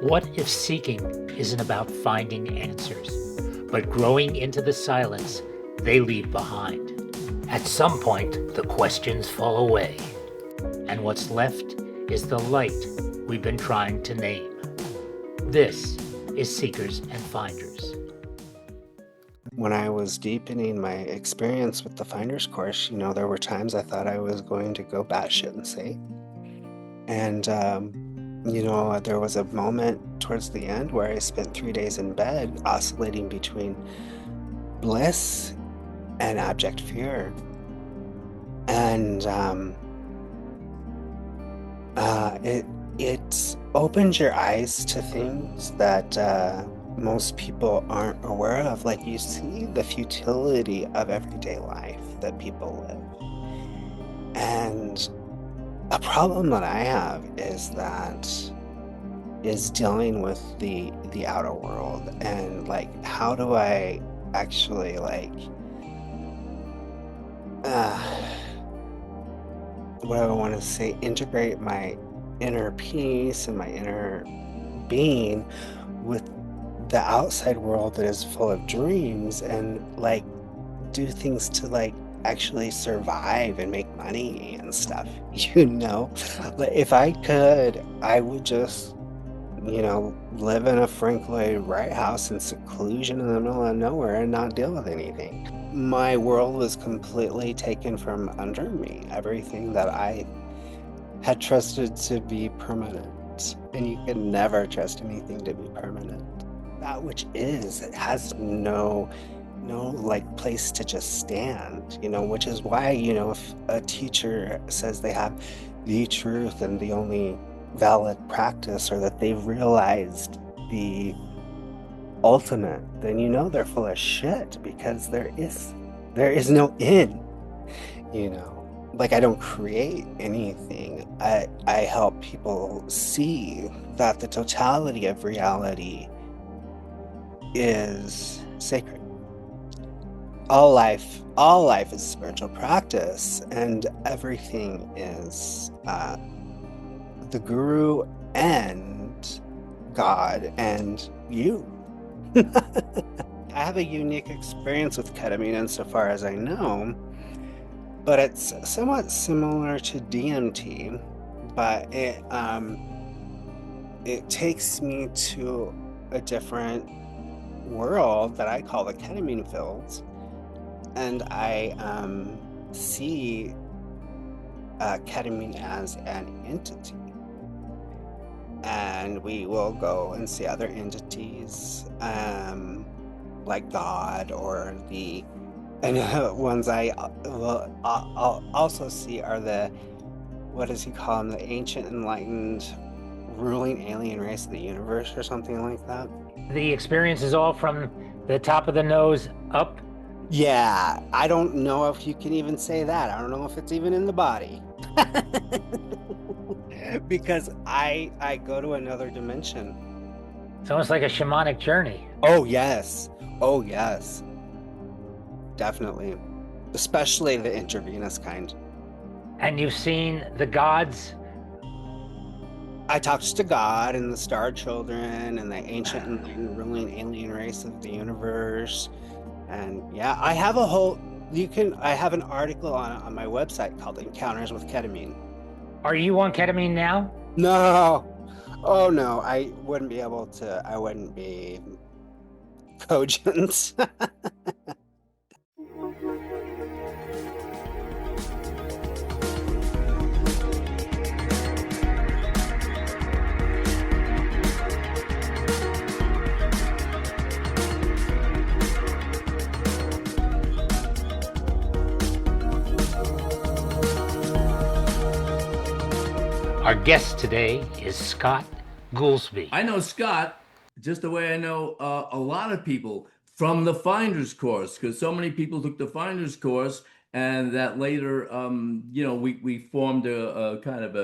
What if seeking isn't about finding answers, but growing into the silence they leave behind? At some point, the questions fall away, and what's left is the light we've been trying to name. This is Seekers and Finders. When I was deepening my experience with the Finder's Course, there were times I thought I was going to go batshit insane. And, there was a moment towards the end where I spent 3 days in bed oscillating between bliss and abject fear. And it opens your eyes to things that most people aren't aware of. Like, you see the futility of everyday life that people live. And a problem that I have is dealing with the outer world, and like, how do I actually what do I want to say, integrate my inner peace and my inner being with the outside world that is full of dreams, and like do things to like actually survive and make money and stuff. Like, if I could, I would just live in a Frank Lloyd Wright house in seclusion in the middle of nowhere and not deal with anything. My world was completely taken from under me. Everything that I had trusted to be permanent, and you can never trust anything to be permanent. That which is, it has no like place to just stand, which is why, if a teacher says they have the truth and the only valid practice, or that they've realized the ultimate, then they're full of shit, because there is no in. Like, I don't create anything. I help people see that the totality of reality is sacred. All life is spiritual practice, and everything is the guru and God and you. I have a unique experience with ketamine insofar as I know, but it's somewhat similar to DMT, but it takes me to a different world that I call the ketamine fields, and I see ketamine as an entity. And we will go and see other entities, like God, or ones I will I'll also see are the, what does he call them, the ancient enlightened ruling alien race of the universe, or something like that. The experience is all from the top of the nose up. Yeah, I don't know if you can even say that. I don't know if it's even in the body. Because I go to another dimension. It's almost like a shamanic journey. Oh yes. Oh yes. Definitely. Especially the intravenous kind. And you've seen the gods. I talked to God and the star children and the ancient and ruling alien race of the universe. And yeah, I have I have an article on my website called Encounters with Ketamine. Are you on ketamine now? No. Oh no, I wouldn't be cogent. Our guest today is Scott Goolsby. I know Scott just the way I know a lot of people from the Finder's Course, because so many people took the Finder's Course, and that later, we formed a kind of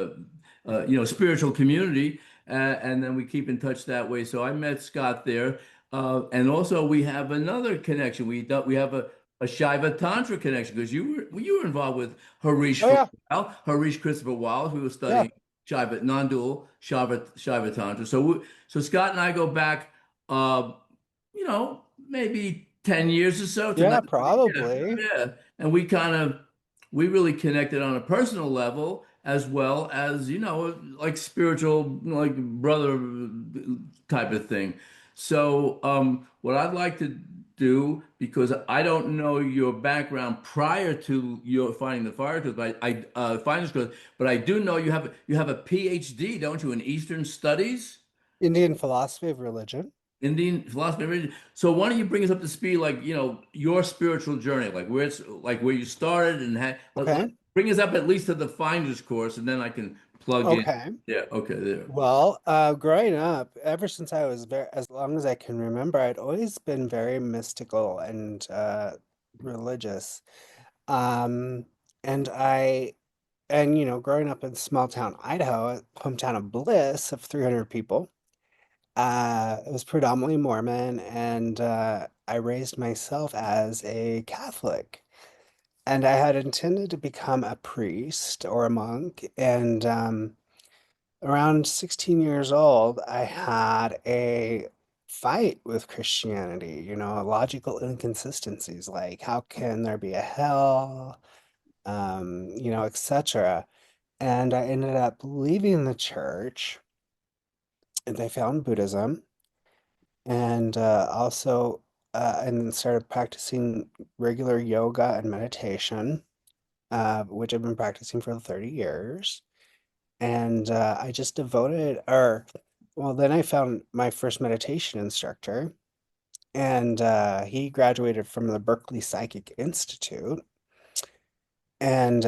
a spiritual community, and then we keep in touch that way. So I met Scott there, and also we have another connection. We have a Shiva Tantra connection, because you were involved with Harish Oh, yeah. Harish Christopher Wild, who was studying Shiva, non-dual Shiva Tantra. So Scott and I go back, uh, maybe 10 years or so to Yeah, not, yeah, probably. yeah. And we really connected on a personal level as well as, like spiritual, like brother type of thing. So, what I'd like to do, because I don't know your background prior to your finding the fire code, but finding this code, but I do know you have a PhD, don't you, in Eastern Studies? Indian philosophy of religion. Indian philosophy. So why don't you bring us up to speed, like, your spiritual journey, like where you started and Okay. bring us up at least to the Finder's course, and then I can plug in. Okay. Yeah, okay, there. Well, growing up, ever since I was very, as long as I can remember, I'd always been very mystical and religious. Um, and growing up in small town Idaho, hometown of Bliss of 300 people, it was predominantly Mormon, and I raised myself as a Catholic. And I had intended to become a priest or a monk, and around 16 years old, I had a fight with Christianity, logical inconsistencies like how can there be a hell, etc. And I ended up leaving the church and I found Buddhism and and then started practicing regular yoga and meditation, which I've been practicing for 30 years. And I just then I found my first meditation instructor, and he graduated from the Berkeley Psychic Institute. And,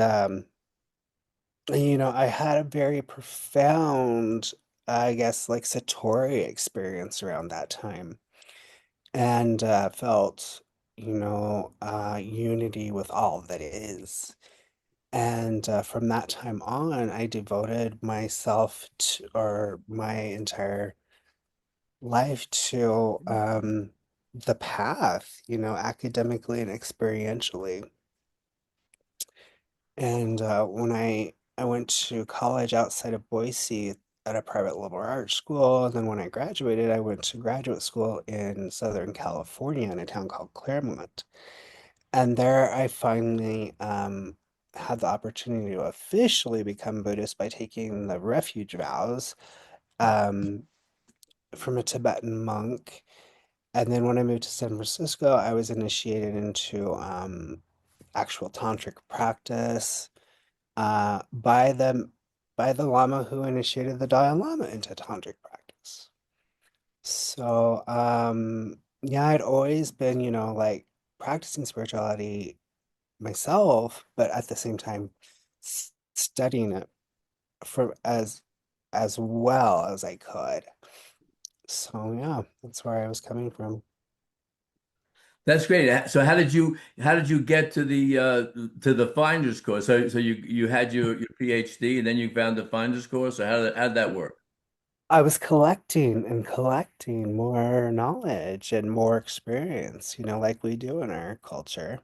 I had a very profound, I guess, like Satori experience around that time, and felt, unity with all that is. And from that time on, I devoted myself to, or my entire life to the path, academically and experientially. And when I went to college outside of Boise at a private liberal arts school, and then when I graduated, I went to graduate school in Southern California in a town called Claremont. And there I finally had the opportunity to officially become Buddhist by taking the refuge vows um, from a Tibetan monk. And then when I moved to San Francisco, I was initiated into actual tantric practice by the Lama who initiated the Dalai Lama into tantric practice. So yeah, I'd always been, like practicing spirituality myself, but at the same time studying it for as well as I could. So yeah, that's where I was coming from. That's great. So how did you get to the Finder's course? So you had your PhD and then you found the Finder's course. So how did that work? I was collecting and collecting more knowledge and more experience, like we do in our culture.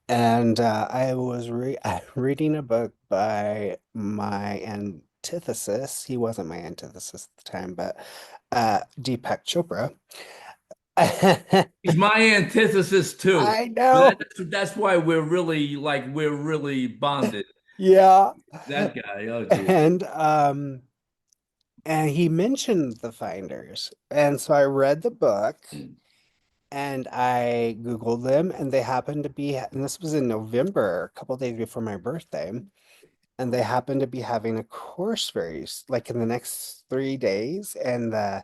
And I was reading a book by my antithesis. He wasn't my antithesis at the time, but Deepak Chopra. He's my antithesis too. I But know. that's why we're really bonded. Yeah. That guy. Oh, geez. And he mentioned the Finders. And so I read the book and I Googled them, and they happened to be, and this was in November, a couple days before my birthday, and they happened to be having a course like in the next 3 days, and the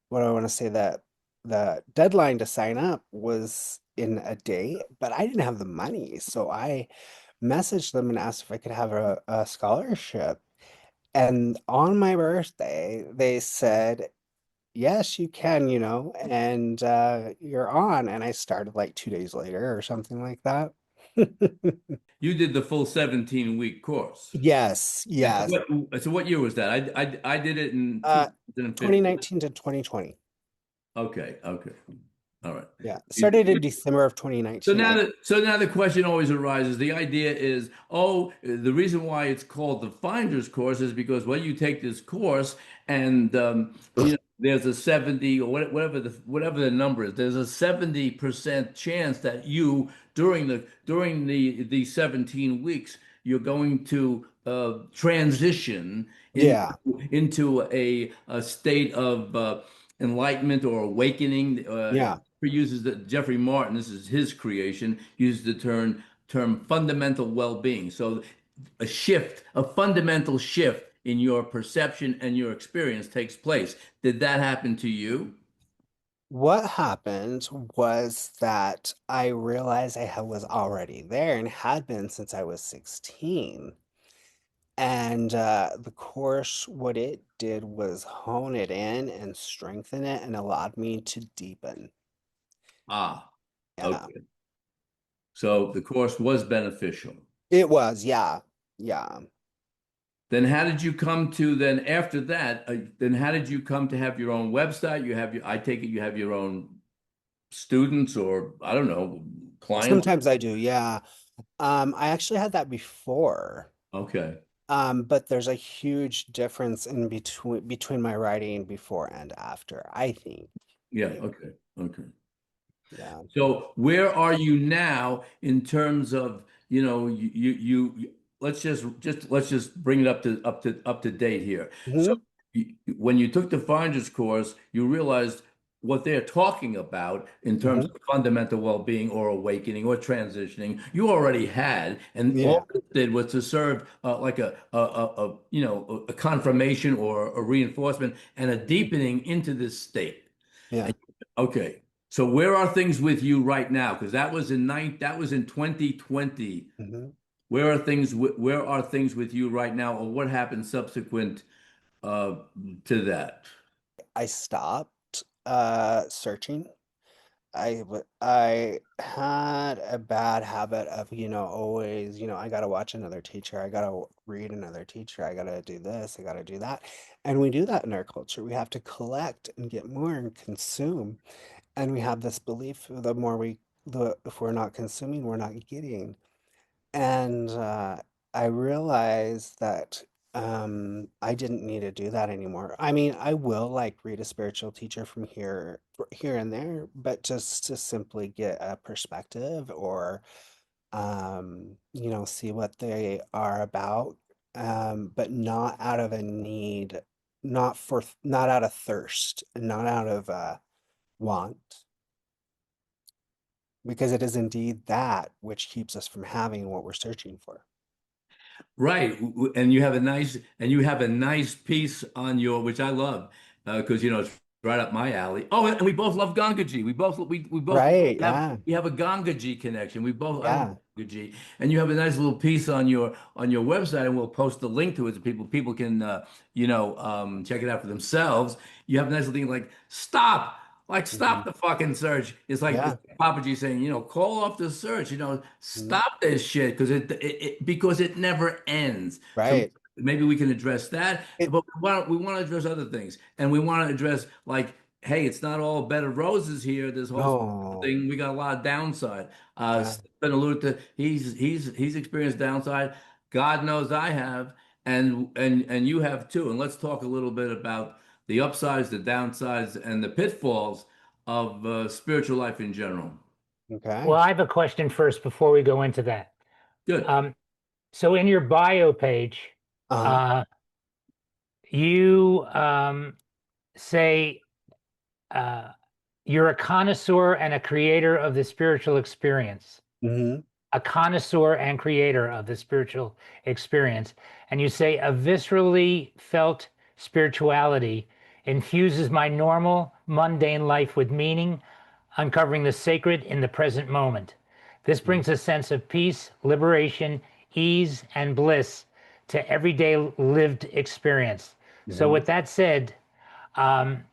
what do I want to say, that the deadline to sign up was in a day, but I didn't have the money, so I messaged them and asked if I could have a scholarship. And on my birthday, they said, yes, you can, and you're on. And I started like 2 days later or something like that. You did the full 17-week course. Yes, And so yes. what year was that? I did it in Uh, 2015. 2019 to 2020. Okay, okay. All right. Yeah. Started in December of 2019. So now the question always arises. The idea is, oh, the reason why it's called the Finder's Course is because when you take this course and there's a 70 or whatever the number is, there's a 70% chance that you during the 17 weeks you're going to transition Yeah. into a state of enlightenment or awakening. Yeah. Uses the Jeffrey Martin, this is his creation, uses the term fundamental well-being. So a fundamental shift in your perception and your experience takes place. Did that happen to you? What happened was that I realized was already there and had been since I was 16. And the course, what it did was hone it in and strengthen it and allowed me to deepen. Ah, Yeah. okay. So the course was beneficial. It was, yeah. Yeah. Then how did you come to then after that? Then how did you come to have your own website? I take it you have your own students or I don't know, clients. Sometimes I do, yeah. I actually had that before. Okay. But there's a huge difference in between my writing before and after, I think. Yeah. Yeah. Okay. Okay. Yeah. So where are you now in terms of, let's just bring it up to date here. So Hmm. when you took the Finder's course, you realized what they're talking about in terms Hmm. of fundamental well-being or awakening or transitioning, you already had, and Yeah. all it did was to serve like a confirmation or a reinforcement and a deepening into this state. Yeah. And- Okay. So where are things with you right now? Because that was in 2020. Hmm. Where are things with you right now, or what happened subsequent uh to that? I stopped searching. I had a bad habit of, always, I gotta watch another teacher, I gotta read another teacher, I gotta do this, I gotta do that. And we do that in our culture. We have to collect and get more and consume. And we have this belief the if we're not consuming, we're not getting. And I realized that I didn't need to do that anymore. I mean, I will like read a spiritual teacher from here and there, but just to simply get a perspective or see what they are about, but not out of a need, not out of thirst, not out of want, because it is indeed that which keeps us from having what we're searching for. Right, and you have a nice piece on your which I love because it's right up my alley. Oh, and we both love Gangaji. We both Right, have yeah, we have a Gangaji connection. I love yeah. Gangaji, and you have a nice little piece on your website, and we'll post the link to it so people can check it out for themselves. You have a nice little thing like Mhm. stop the fucking search. It's Yeah. like Papaji saying, call off the search, Mhm. stop this shit because it never ends. So Right. maybe we can address that, It but we want to address other things, and we want to address like, hey, it's not all bed of roses here. This whole no. thing, we got a lot of downside. Yeah. Stephen alluded to he's experienced downside. God knows I have, and you have too. And let's talk a little bit about the upsides, the downsides, and the pitfalls of spiritual life in general. Okay. Well, I have a question first before we go into that. Good. Um, so in your bio page, Uh-huh. uh, you say uh, you're a connoisseur and a creator of the spiritual experience. Hmm. A connoisseur and creator of the spiritual experience. And you say a viscerally felt spirituality infuses my normal, mundane life with meaning, uncovering the sacred in the present moment. This brings a sense of peace, liberation, ease, and bliss to everyday lived experience. So, Hmm. with that said, um,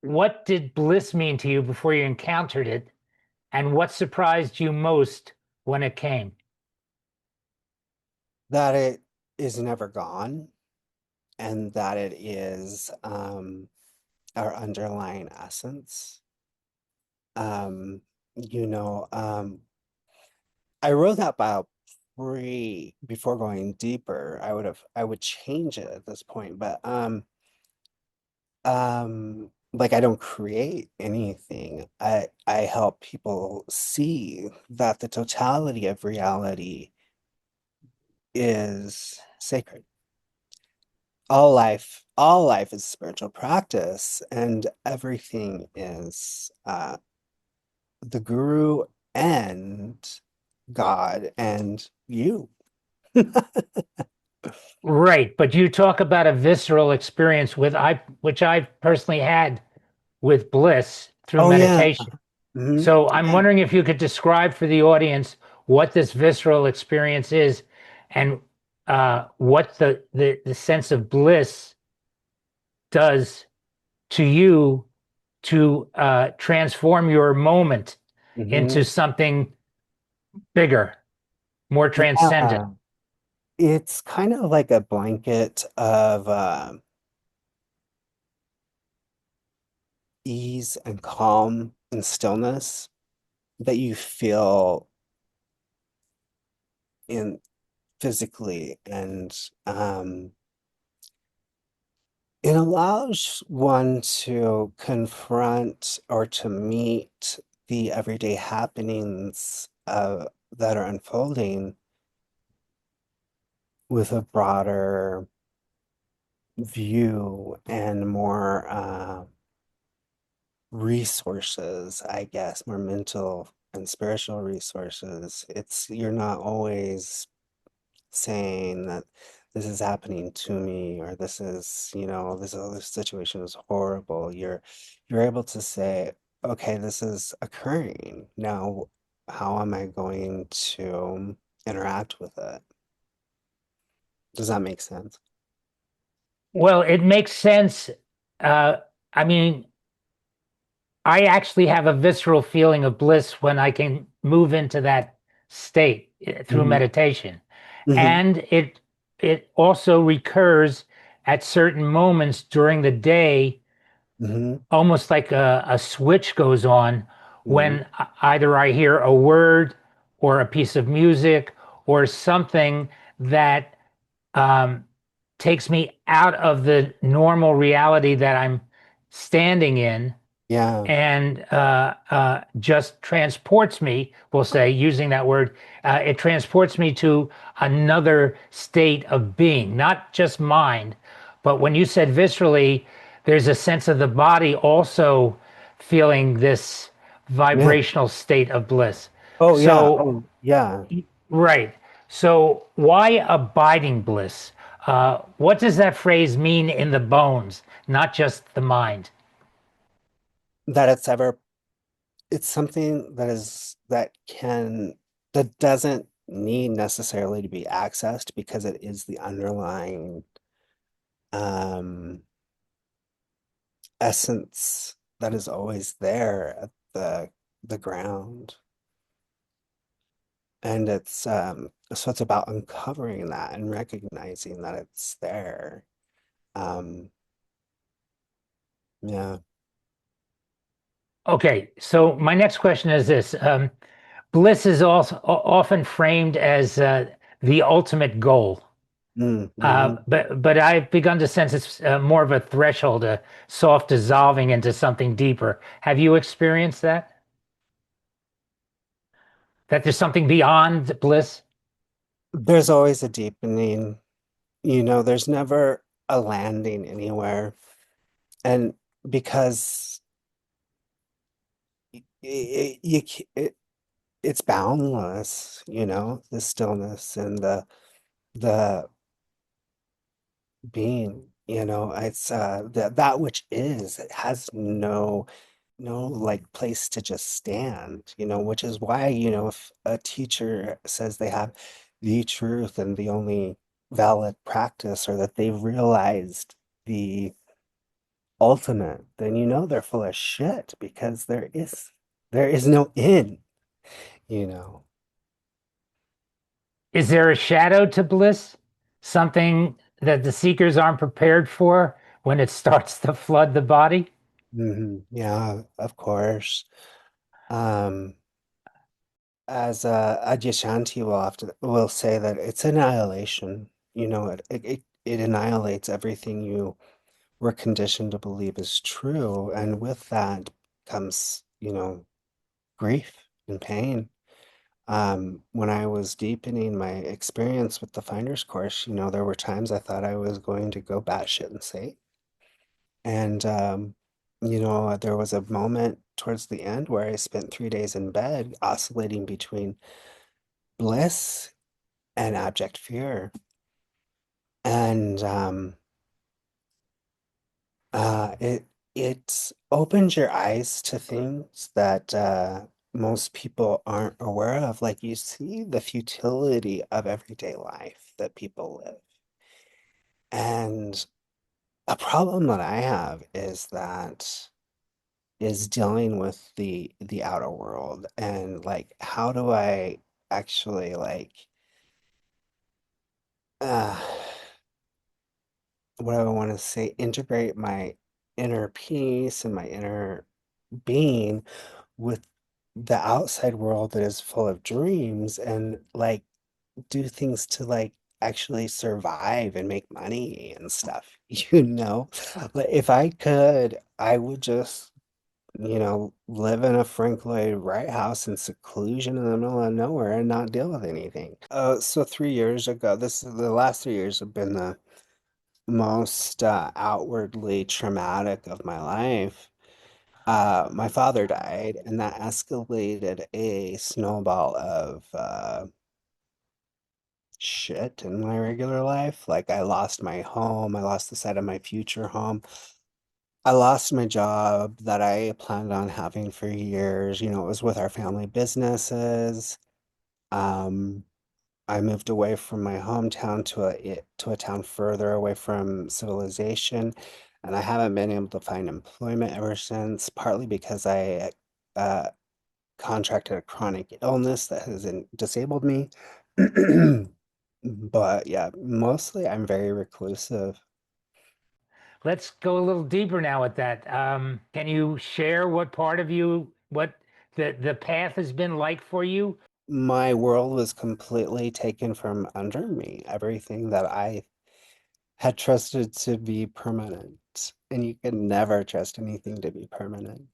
what did bliss mean to you before you encountered it? And what surprised you most when it came? That it is never gone and that it is our underlying essence. Um, you know, I wrote that about before going deeper. I would change it at this point, but like I don't create anything. I help people see that the totality of reality is sacred. All life is spiritual practice, and everything is the guru and God and you. Right, but you talk about a visceral experience which I've personally had with Bliss through Oh yeah. meditation. So I'm Yeah. wondering if you could describe for the audience what this visceral experience is and what the sense of bliss does to you to transform your moment hmm into something bigger, more transcendent. Yeah. It's kind of like a blanket of ease and calm and stillness that you feel in physically, and it allows one to confront or to meet the everyday happenings that are unfolding with a broader view and more resources, I guess, more mental and spiritual resources. It's you're not always saying that this is happening to me, or this is, this other situation is horrible. You're able to say, okay, this is occurring. Now, how am I going to interact with it? Does that make sense? Well, it makes sense. Uh, I mean, I actually have a visceral feeling of bliss when I can move into that state through hmm meditation. hmm And it also recurs at certain moments during the day, hmm almost like a switch goes on hmm when either I hear a word or a piece of music or something that um, takes me out of the normal reality that I'm standing in Yeah. and just transports me, we'll say, using that word, it transports me to another state of being, not just mind. But when you said viscerally, there's a sense of the body also feeling this Yeah. vibrational state of bliss. Oh, yeah. So, Oh, yeah. right. So, why abiding bliss? What does that phrase mean in the bones, not just the mind? That it's something that doesn't need necessarily to be accessed because it is the underlying um essence that is always there at the ground. And so it's about uncovering that and recognizing that it's there. Um, yeah. Okay, so my next question is this. Bliss is also often framed as the ultimate goal. Mm-hmm. But I've begun to sense it's more of a threshold, a soft dissolving into something deeper. Have you experienced that? That there's something beyond bliss? There's always a deepening, there's never a landing anywhere. And because it's boundless, the stillness and the being, it's that which is, it has no like place to just stand, which is why, if a teacher says they have the truth and the only valid practice, or that they've realized the ultimate, then they're full of shit, because there is no in, you know. Is there a shadow to bliss? Something that the seekers aren't prepared for when it starts to flood the body? Yeah, of course. Um, as Adyashanti will say that it's annihilation. It annihilates everything you were conditioned to believe is true, and with that comes, grief and pain. When I was deepening my experience with the Finder's Course, there were times I thought I was going to go batshit insane. And, there was a moment towards the end where I spent 3 days in bed oscillating between bliss and abject fear. And it opens your eyes to things that most people aren't aware of. Like you see the futility of everyday life that people live. And a problem that I have is dealing with the outer world and like how do I actually uh what do I want to say, integrate my inner peace and my inner being with the outside world that is full of dreams and like do things to like actually survive and make money and stuff. Like if I could, I would just live in a Frank Lloyd Wright house in seclusion in the middle of nowhere and not deal with anything. So 3 years ago, the last 3 years have been the most outwardly traumatic of my life. My father died, and that escalated a snowball of shit in my regular life. Like I lost my home, I lost the sight of my future home. I lost my job that I planned on having for years. It was with our family businesses. Um, I moved away from my hometown to a town further away from civilization, and I haven't been able to find employment ever since, partly because I uh, contracted a chronic illness that has disabled me. But yeah, mostly I'm very reclusive. Let's go a little deeper now with that. Can you share what part of you, what the path has been like for you? My world was completely taken from under me. Everything that I had trusted to be permanent, and you can never trust anything to be permanent.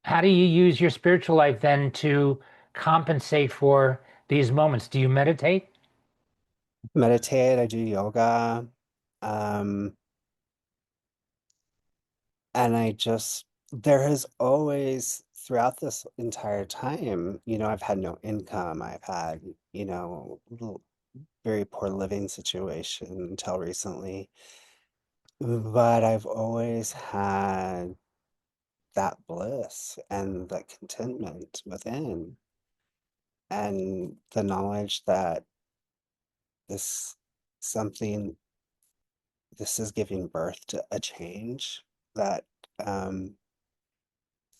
How do you use your spiritual life then to compensate for these moments? Do you meditate? Meditate, I do yoga, um, and there has always, throughout this entire time, I've had no income. I've had, very poor living situation until recently, but I've always had that bliss and that contentment within, and the knowledge that this something this is giving birth to a change that um,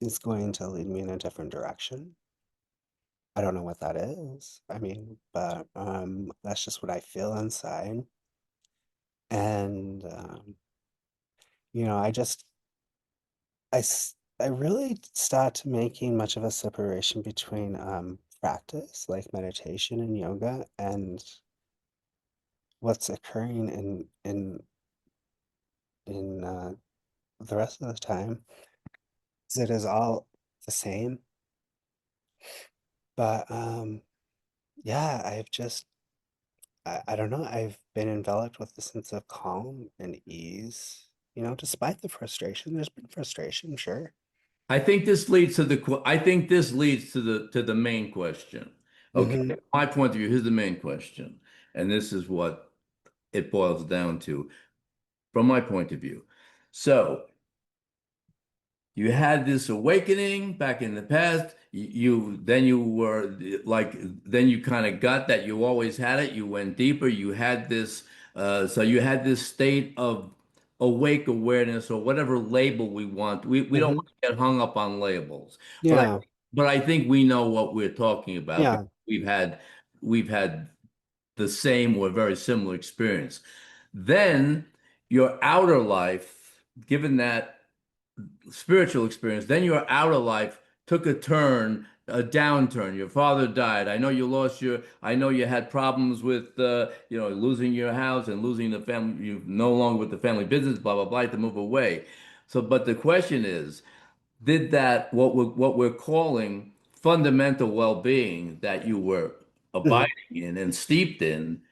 is going to lead me in a different direction. I don't know what that is. I mean, but that's just what I feel inside. And I just I really stopped making much of a separation between practice like meditation and yoga and what's occurring in the rest of the time. 'Cause it is all the same. But yeah, I don't know, I've been enveloped with a sense of calm and ease, despite the frustration. There's been frustration, sure. I think this leads to the main question. Okay, Hmm. my point of view, here's the main question. And this is what it boils down to from my point of view. So you had this awakening back in the past. You were like then you kind of got that you always had it. You went deeper. You had this so you had this state of awake awareness or whatever label we want. We don't Hmm. want to get hung up on labels, but Yeah, I think we know what we're talking about because yeah. we've had the same or very similar experience. Then your outer life, given that. spiritual experience. Then your outer life took a turn, a downturn. Your father died. I know you lost your, I know you had problems with, losing your house and losing the family. You no longer with the family business, blah, blah, blah, to move away. So, but the question is, did that, what we're calling fundamental well-being that you were Mhm. abiding in and steeped in,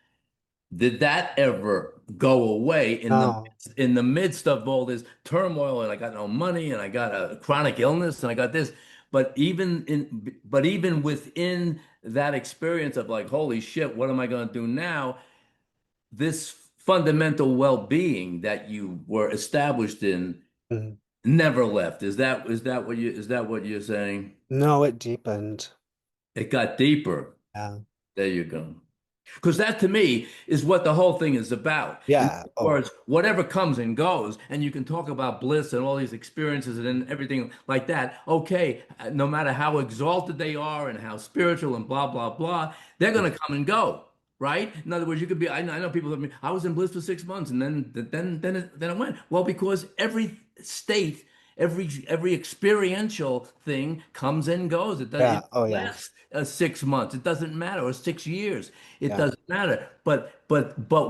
did that ever go away No. in the midst of all this turmoil and I got no money and I got a chronic illness and I got this, but even within that experience of like holy shit, what am I going to do now, this fundamental well-being that you were established in Mhm. never left. Is that what you're saying? No, it deepened. It got deeper. Yeah. There you go. Because that to me is what the whole thing is about. In Yeah. other Oh. words, whatever comes and goes, and you can talk about bliss and all these experiences and everything like that. Okay, no matter how exalted they are and how spiritual and blah, blah, blah, they're going to come and go, right? In other words, you could be, I know people that mean, I was in bliss for 6 months and then it went. Well, because every state, every experiential thing comes and goes. It Yeah. Oh, yeah. lasts 6 months. It doesn't matter, or 6 years. It Yeah. doesn't matter. But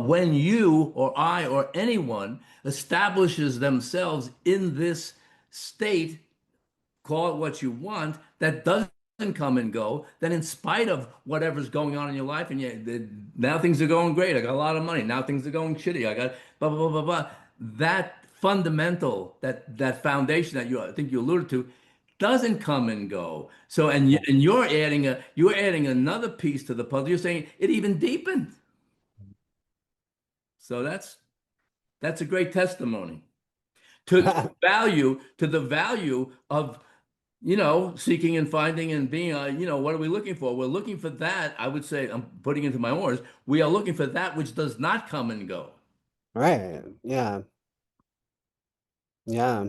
when you or I or anyone establishes themselves in this state, call it what you want, that doesn't come and go, then in spite of whatever's going on in your life, and now things are going great. I got a lot of money. Now things are going shitty. I got blah blah blah blah blah. That fundamental, that foundation that I think you alluded to, doesn't come and go. So and you're adding another piece to the puzzle. You're saying it even deepened. So that's a great testimony to the value of seeking and finding and being, what are we looking for? We're looking for that. I would say, I'm putting into my own words, we are looking for that which does not come and go. Right. Yeah. Yeah.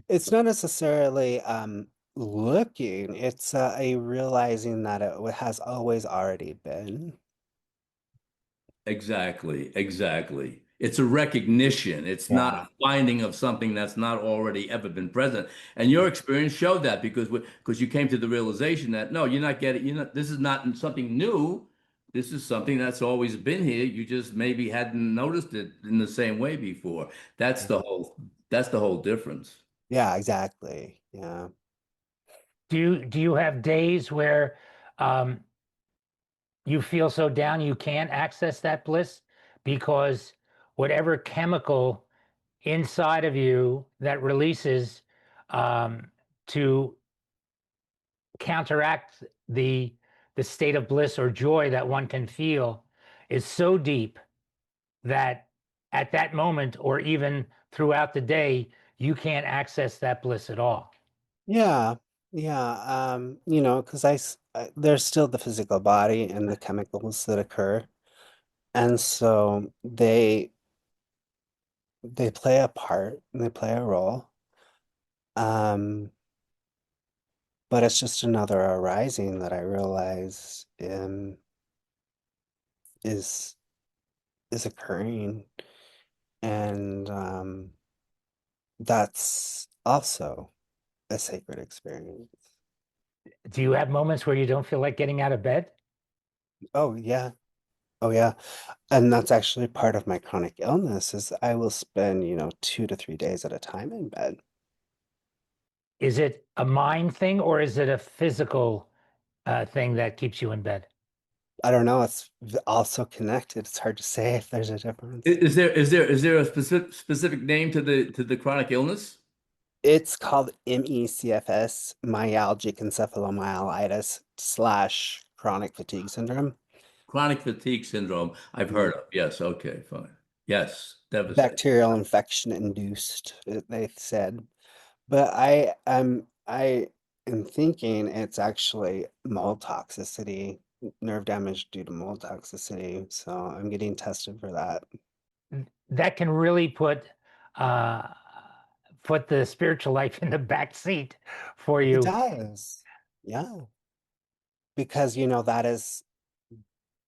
It's not necessarily looking, it's a realizing that has always already been. Exactly, exactly. It's a recognition. It's not Yeah. a finding of something that's not already ever been present. And your experience showed that because you came to the realization that no, you're not getting, this is not something new. This is something that's always been here. You just maybe hadn't noticed it in the same way before. That's the whole difference. Yeah, exactly. Yeah. Do you have days where um, you feel so down you can't access that bliss because whatever chemical inside of you that releases um, to counteract the state of bliss or joy that one can feel is so deep that at that moment or even throughout the day you can't access that bliss at all. Yeah. Yeah. Because there's still the physical body and the chemicals that occur. And so they play a part and they play a role. Um, but it's just another arising that I realize is is occurring. And that's also a sacred experience. Do you have moments where you don't feel like getting out of bed? Oh yeah. Oh yeah. And that's actually part of my chronic illness is I will spend, 2 to 3 days at a time in bed. Is it a mind thing or is it a physical thing that keeps you in bed? I don't know, it's also connected. It's hard to say if there's a difference. Is there a specific name to the chronic illness? It's called MECFS, myalgic encephalomyelitis slash chronic fatigue syndrome. Chronic fatigue syndrome, I've Mhm. heard of. Yes, okay, fine. Yes, devastating. Bacterial infection induced, they said. But I am thinking it's actually mold toxicity, nerve damage due to mold toxicity. So I'm getting tested for that. That can really uh, put the spiritual life in the back seat for It you. does. Yeah. Because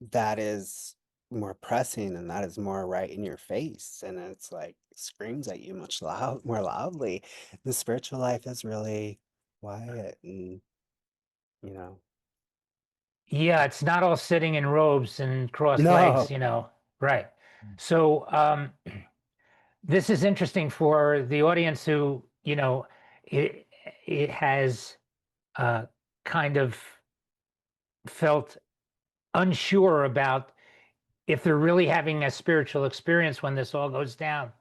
that is more pressing and that is more right in your face. And it's like screams at you much more loudly. The spiritual life is really quiet and, you know. Yeah, it's not all sitting in robes and crossed No. legs, Right. So this is interesting for the audience who, it it has uh, kind of felt unsure about if they're really having a spiritual experience when this all goes down.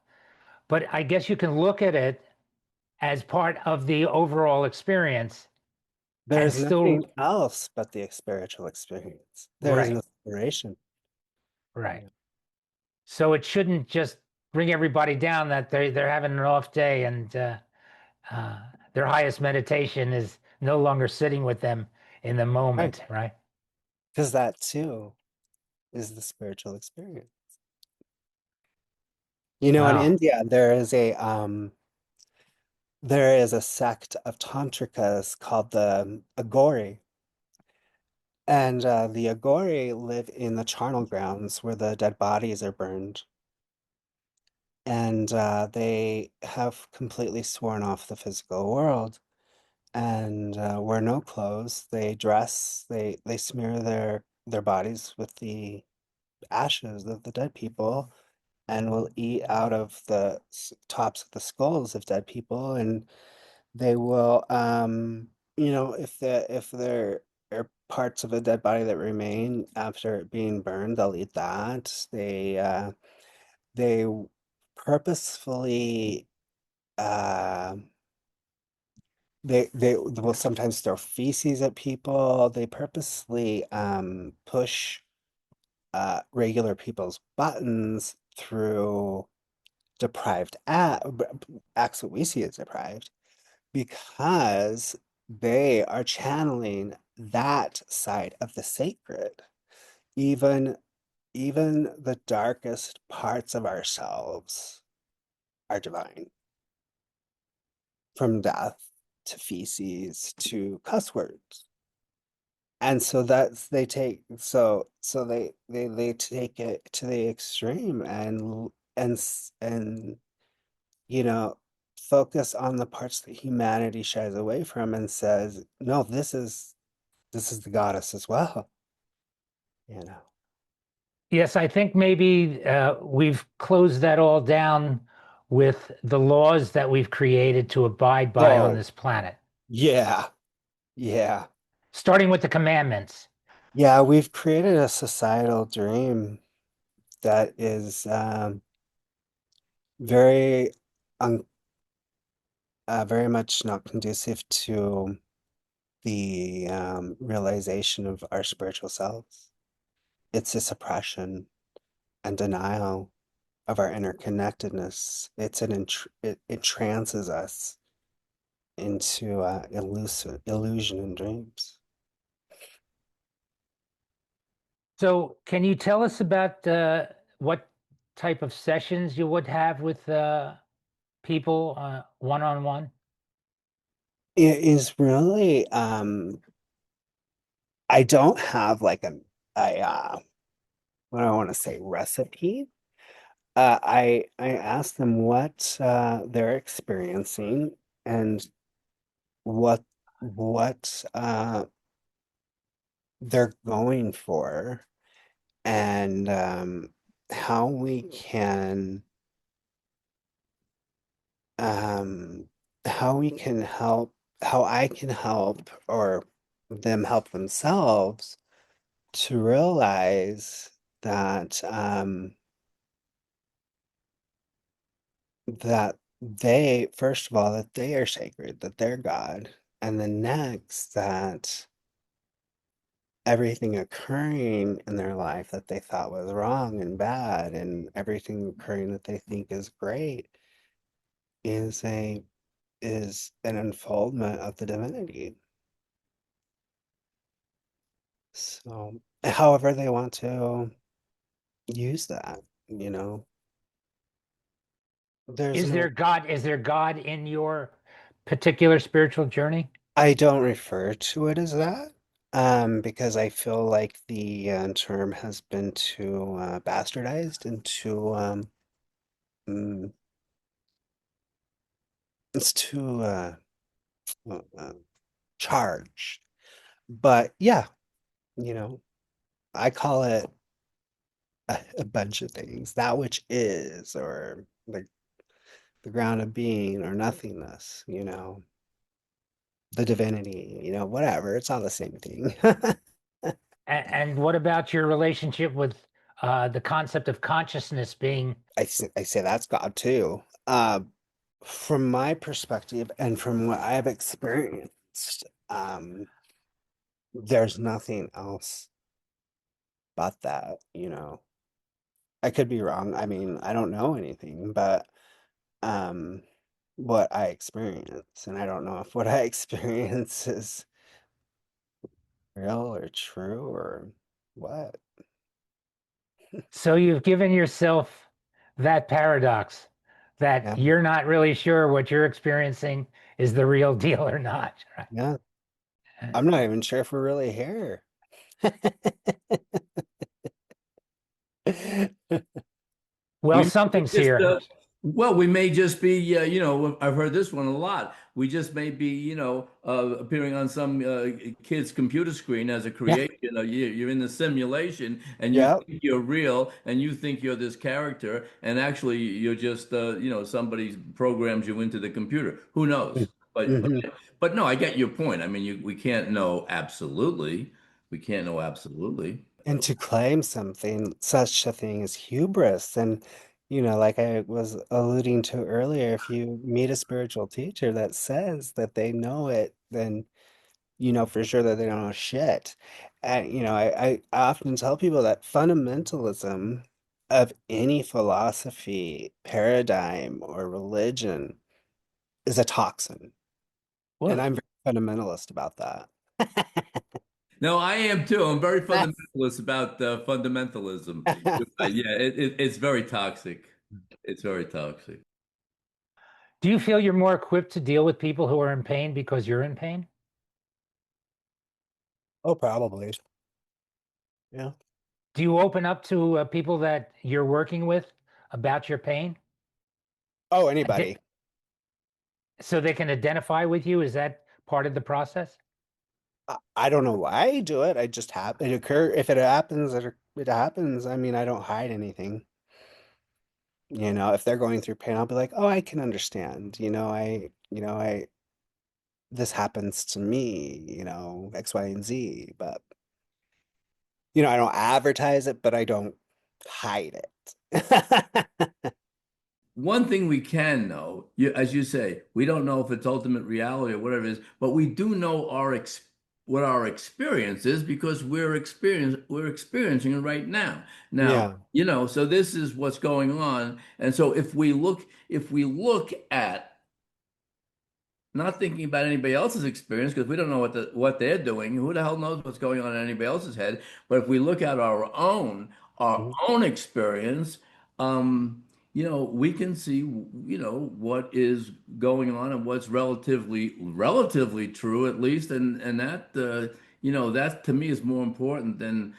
But I guess you can look at it as part of the overall experience There and is nothing still, else but the spiritual experience. There is right, no separation. right. Yeah. So it shouldn't just bring everybody down that they're having an off day and uh, their highest meditation is no longer sitting with them in the Right. moment, right? Because that too is the spiritual experience. You know, in Wow. India, there is a sect of tantrikas called the Agori. And the Agori live in the charnel grounds where the dead bodies are burned. And they have completely sworn off the physical world and wear no clothes. They dress, they smear their bodies with the ashes of the dead people and will eat out of the tops of the skulls of dead people. And they will, if there are parts of a dead body that remain after it being burned, they'll eat that. They purposefully, uh, they will sometimes throw feces at people. They purposely push regular people's buttons through deprived acts that we see as deprived because they are channeling that side of the sacred. Even even the darkest parts of ourselves are divine, from death to feces to cuss words. And so that's they take so they take it to the extreme and you know focus on the parts that humanity shies away from and says, no, this is the goddess as well, you know. Yes, I think maybe we've closed that all down with the laws that we've created to abide by on Oh, this planet, yeah, yeah. starting with the commandments. Yeah, we've created a societal dream that is very un very much not conducive to the realization of our spiritual selves. It's a suppression and denial of our interconnectedness. It entrances us into illusion and dreams. So, can you tell us about what type of sessions you would have with people one on one? It is really I don't have like a what do I want to say, recipe. I ask them what they're experiencing and what what they're going for, and how we can um, how we can help, how I can help, or them help themselves to realize that that they, first of all, that they are sacred, that they're God, and then next that everything occurring in their life that they thought was wrong and bad, and everything occurring that they think is great is a is an unfoldment of the divinity. So, however they want to use that, you know, there's Is no, there God? Is there God in your particular spiritual journey? I don't refer to it as that, because I feel like the term has been too bastardized and too mm, it's too uh, charged. But yeah, you know, I call it a bunch of things. That which is, or the ground of being, or nothingness, the divinity, whatever. It's all the same thing. And what about your relationship with the concept of consciousness being? I say that's God too. From my perspective and from what I've experienced, there's nothing else but that. I could be wrong. I mean, I don't know anything, but um, what I experience, and I don't know if what I experience is real or true or what. So you've given yourself that paradox that Yeah, you're not really sure what you're experiencing is the real deal or not. yeah. I'm not even sure if we're really here. Well, We may something's just, here. well, we may just be, I've heard this one a lot. We just may be, appearing on some kid's computer screen as a Yeah, creation. You're in the simulation and you yeah. think you're real and you think you're this character. And actually, you're just, somebody programs you into the computer. Who knows? But, Hmm. but, but no, I get your point. I mean, we can't know absolutely. We can't know absolutely. And to claim something, such a thing as hubris. And, like I was alluding to earlier, if you meet a spiritual teacher that says that they know it, then you know for sure that they don't know shit. And, I often tell people that fundamentalism of any philosophy, paradigm, or religion is a toxin. And Well, I'm very fundamentalist about that. No, I am too. I'm very fundamentalist about fundamentalism. You're right. Yeah, it's very toxic. It's very toxic. do you feel you're more equipped to deal with people who are in pain because you're in pain? Oh, probably. Yeah. Do you open up to people that you're working with about your pain? Oh, Ide- anybody. So they can identify with you? Is that part of the process? I don't know why I do it. I just it occur if it happens, it happens. I mean, I don't hide anything. If they're going through pain, I'll be like, "Oh, I can understand. This happens to me, X, Y, and Z." But, I don't advertise it, but I don't hide it. One thing we can know, as you say, we don't know if it's ultimate reality or whatever it is, but we do know what our experience is because we're experiencing it right now. Now, Yeah. so this is what's going on. And so if we look at not thinking about anybody else's experience because we don't know what they're doing. Who the hell knows what's going on in anybody else's head? But if we look at our Mhm. own experience, we can see, what is going on and what's relatively true at least, and that that to me is more important than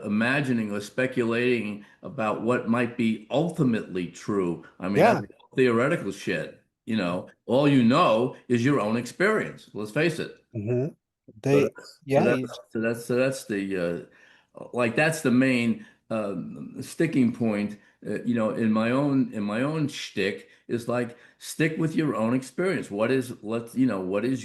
imagining or speculating about what might be ultimately true. I mean, that's Yeah. theoretical shit. All you know is your own experience. Let's face it. Hmm. So They, that's so yeah, that's so that's the like that's the main sticking point. In my own shtick is like stick with your own experience. What is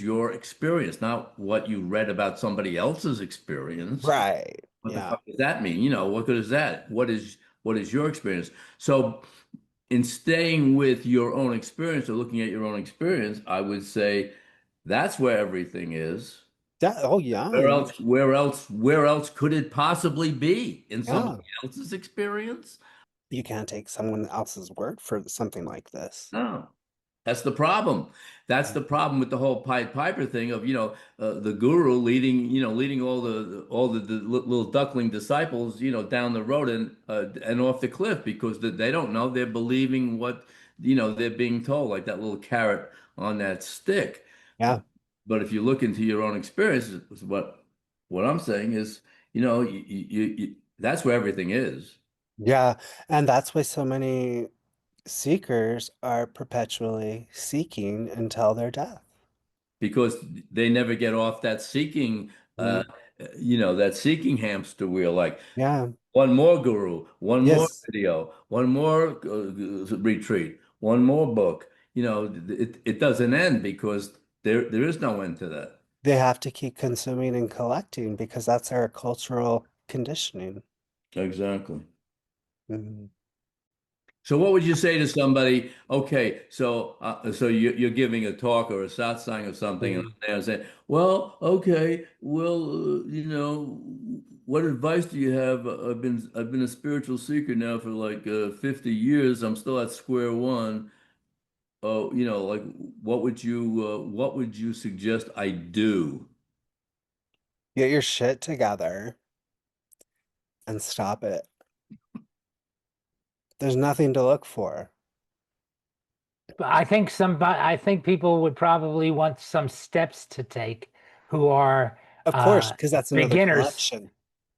your experience, not what you read about somebody else's experience. right. What the Yeah. fuck does that mean? What good is that? What is your experience? So in staying with your own experience or looking at your own experience, I would say that's where everything is. Oh, yeah. Where else could it possibly be in Yeah. somebody else's experience? You can't take someone else's word for something like this. No. That's the problem. That's the problem with the whole Pied Piper thing of, the guru leading all the little duckling disciples, down the road and off the cliff because they don't know. They're believing what, they're being told, like that little carrot on that stick. Yeah. But if you look into your own experience, what I'm saying is, that's where everything is. Yeah. And that's why so many seekers are perpetually seeking until their death. because they never get off that seeking, Mm, that seeking hamster wheel. Like yeah. one more guru, one more Yes. video, one more retreat, one more book. It doesn't end because there is no end to that. They have to keep consuming and collecting because that's our cultural conditioning. Exactly. Mhm. So what would you say to somebody? Okay, so you're giving a talk or a satsang or something, and Mhm. they're saying, "Well, okay, well, what advice do you have? I've been a spiritual seeker now for like 50 years. I'm still at square one. Oh, like what would you suggest I do?" Get your shit together and stop it. There's nothing to look for. But I think people would probably want some steps to take who are Of course, uh, because that's another beginners, collection.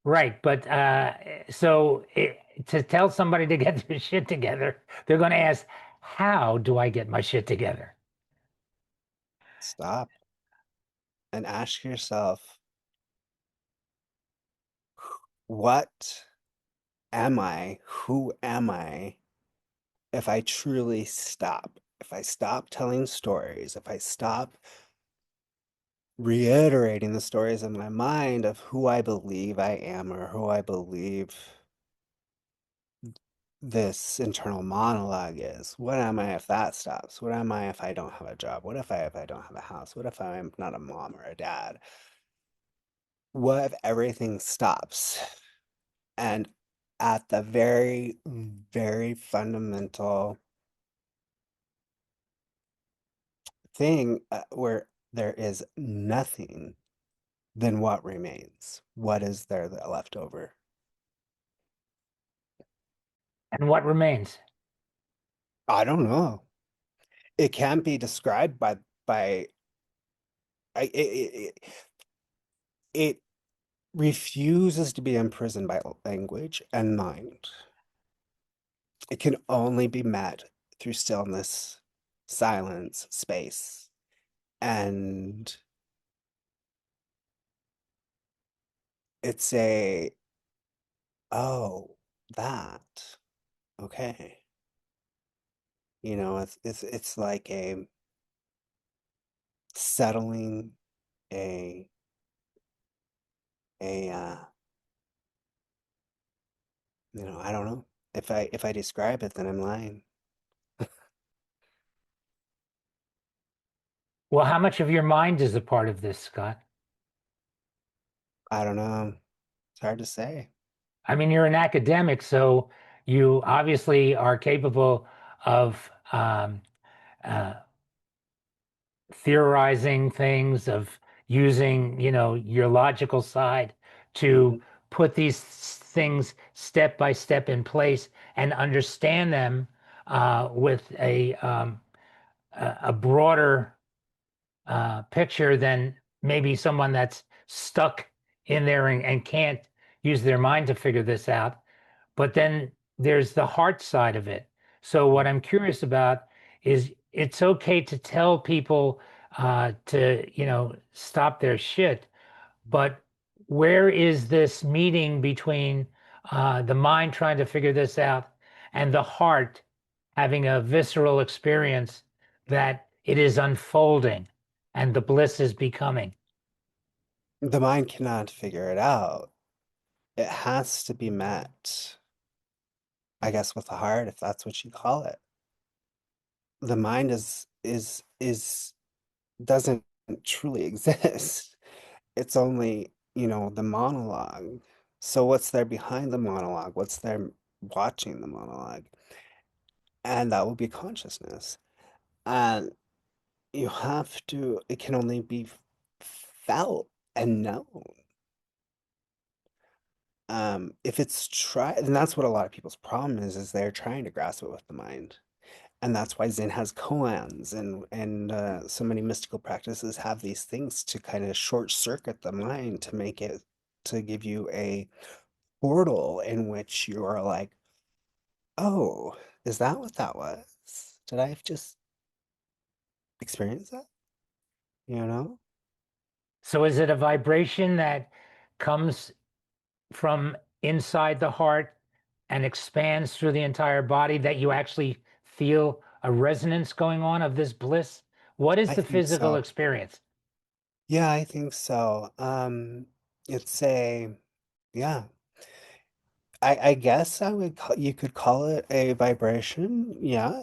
right? But to tell somebody to get their shit together, they're going to ask, "How do I get my shit together?" Stop and ask yourself, what am I? Who am I if I truly stop? If I stop telling stories, if I stop reiterating the stories in my mind of who I believe I am or who I believe this internal monologue is. What am I if that stops? What am I if I don't have a job? What if I don't have a house? What if I'm not a mom or a dad? What if everything stops? And at the very, very fundamental thing where there is nothing, then what remains? What is there that left over? And what remains? I don't know. It can't be described by it refuses to be imprisoned by language and mind. It can only be met through stillness, silence, space, and it's a oh that okay. It's like a settling, a a I don't know. If I describe it, then I'm lying. Well, how much of your mind is a part of this, Scott? I don't know. It's hard to say. I mean, you're an academic, so you obviously are capable of uh, theorizing things, of using, your logical side to Mhm. put these things step by step in place and understand them with a broader picture than maybe someone that's stuck in there and can't use their mind to figure this out. But then there's the heart side of it. So what I'm curious about is it's okay to tell people to, stop their shit, but where is this meeting between the mind trying to figure this out and the heart having a visceral experience that it is unfolding and the bliss is becoming? The mind cannot figure it out. It has to be met, I guess, with the heart, if that's what you call it. The mind is doesn't truly exist. It's only, the monologue. So what's there behind the monologue? What's there watching the monologue? And that will be consciousness. And it can only be felt and known. If it's and that's what a lot of people's problem is they're trying to grasp it with the mind. And that's why Zen has koans and so many mystical practices have these things to kind of short circuit the mind to give you a portal in which you are like, oh, Is that what that was? Did I just experience that? You know? So is it a vibration that comes from inside the heart and expands through the entire body that you actually feel a resonance going on of this bliss? What is I the think physical so. experience? Yeah, I think so. It's a, yeah. I guess I would call, you could call it a vibration. Yeah,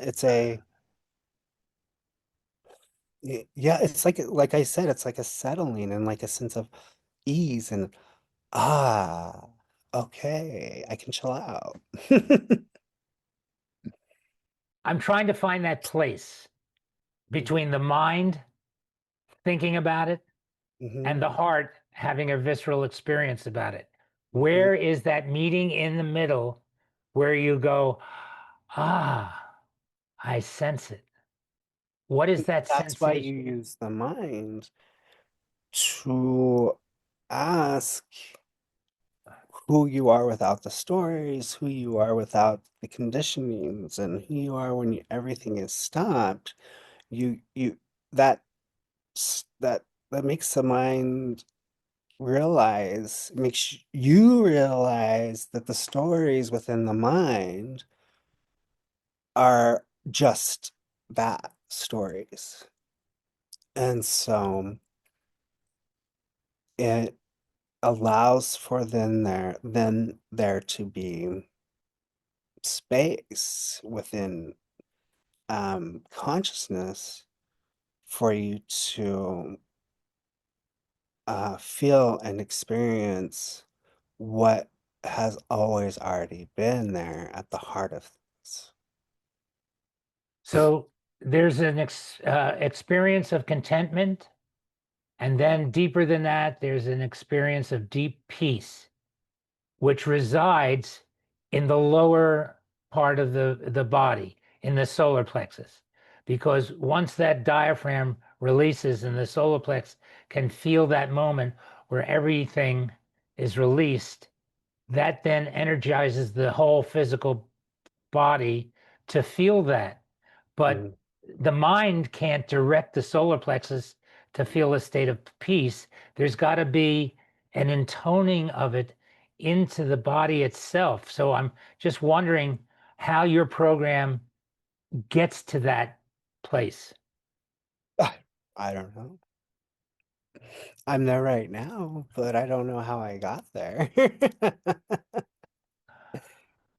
yeah, it's like I said, it's like a settling and like a sense of ease and ah, okay, I can chill out. I'm trying to find that place Mhm, between the mind thinking about it and mhm, the heart having a visceral experience about it. mhm. Where is that meeting in the middle where you go, ah, I sense it? What is that That's why you sensation? use the mind to ask who you are without the stories, who you are without the conditionings, and who you are when everything is stopped. You that that that makes the mind realize, makes you realize that the stories within the mind are just that, stories. And so it allows for then there to be space within consciousness for you to feel and experience what has always already been there at the heart of things. So there's an experience of contentment. And then deeper than that, there's an experience of deep peace, which resides in the lower part of the body, in the solar plexus. Because once that diaphragm releases and the solar plex can feel that moment where everything is released, that then energizes the whole physical body to feel that. But Mhm. the mind can't direct the solar plexus to feel a state of peace. There's got to be an intoning of it into the body itself. So I'm just wondering how your program gets to that place. I don't know. I'm there right now, but I don't know how I got there.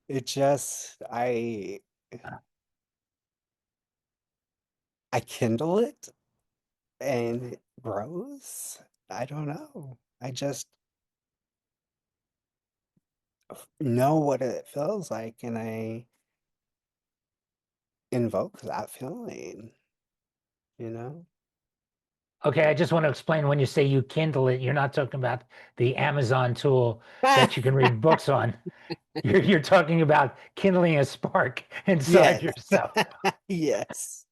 It just I kindle it and it grows. I don't know. I just know what it feels like and I invoke that feeling, you know? Okay, I just want to explain when you say you kindle it, you're not talking about the Amazon tool that you can read books on. You're talking about kindling a spark inside Yes. yourself. Yes.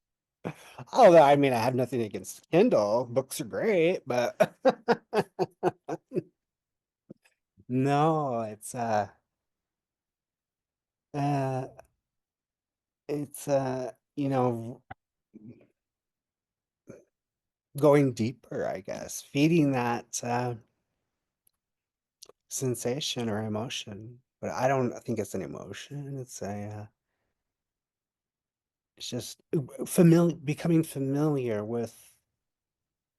Although, I mean, I have nothing against Kindle. Books are great, but no, uh it's you know, going deeper, I guess, feeding that sensation or emotion. But I don't think it's an emotion. It's just familiar, becoming familiar with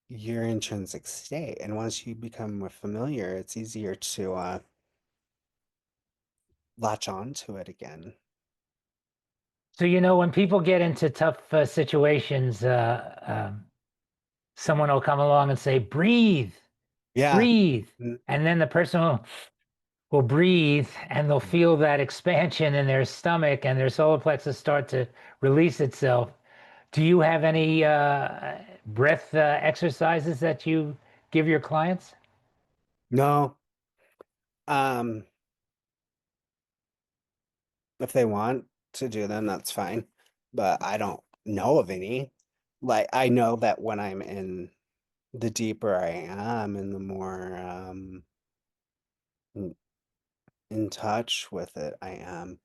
your intrinsic state. And once you become more familiar, it's easier to latch on to it again. So, when people get into tough situations, someone will come along and say, breathe, Yeah. breathe. Mm, And then the person will breathe and they'll feel that expansion in their stomach and their solar plexus start to release itself. Do you have any breath exercises that you give your clients? no. Um, if they want to do them, that's fine. But I don't know of any. Like I know that when I'm in the deeper I am and the more in touch with it I am,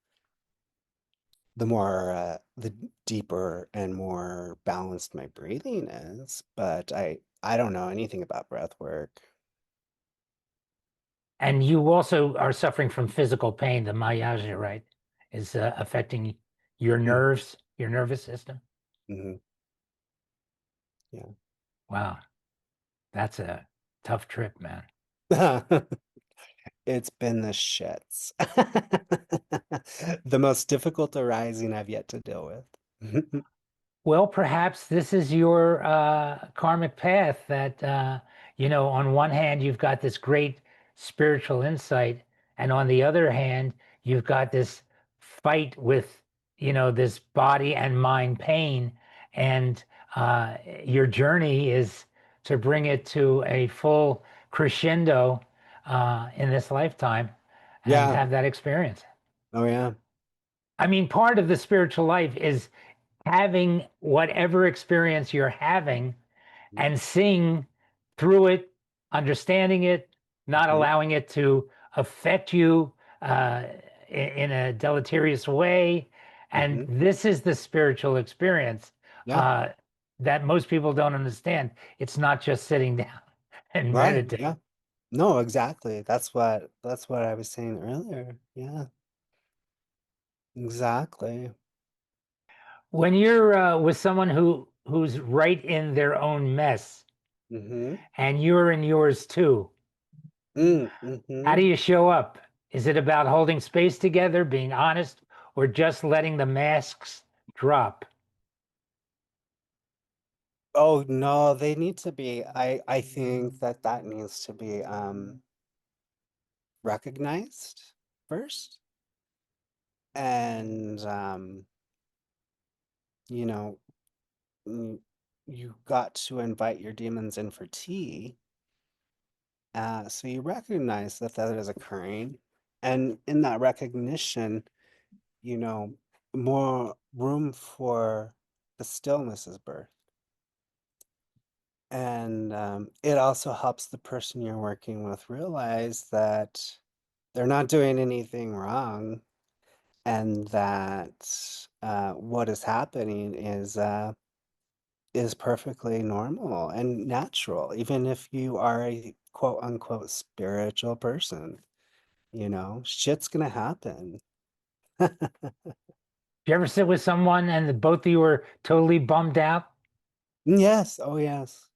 the deeper and more balanced my breathing is. But I don't know anything about breath work. And you also are suffering from physical pain. The myalgia, right, is affecting your Mm, nerves, your nervous system. mhm, yeah. Wow, that's a tough trip, man. It's been the shits. The most difficult arising I've yet to deal with. Well, perhaps this is your karmic path that, on one hand, you've got this great spiritual insight, and on the other hand, you've got this fight with, this body and mind pain. And your journey is to bring it to a full crescendo in this lifetime and Yeah. have that experience. Oh, yeah. I mean, part of the spiritual life is having whatever experience you're having and seeing through it, understanding it, not Mhm, allowing it to affect you uh, in a deleterious way. And mhm. this is the spiritual experience Yeah. uh, that most people don't understand. It's not just sitting down and Right. meditate. Yeah. No, exactly. That's what I was saying earlier. Yeah, exactly. When you're with someone who's right in their own mess Mm-hmm. and you're in yours too, how do Mm-hmm. you show up? Is it about holding space together, being honest, or just letting the masks drop? Oh no, they need to be. I think that needs to be recognized first, and you know, mm, you got to invite your demons in for tea. So you recognize that that is occurring, and in that recognition, you know, more room for the stillness is birth. And it also helps the person you're working with realize that they're not doing anything wrong and that what is happening is perfectly normal and natural, even if you are a quote unquote spiritual person. Shit's gonna happen. Do you ever sit with someone and both of you were totally bummed out? Yes, oh yes.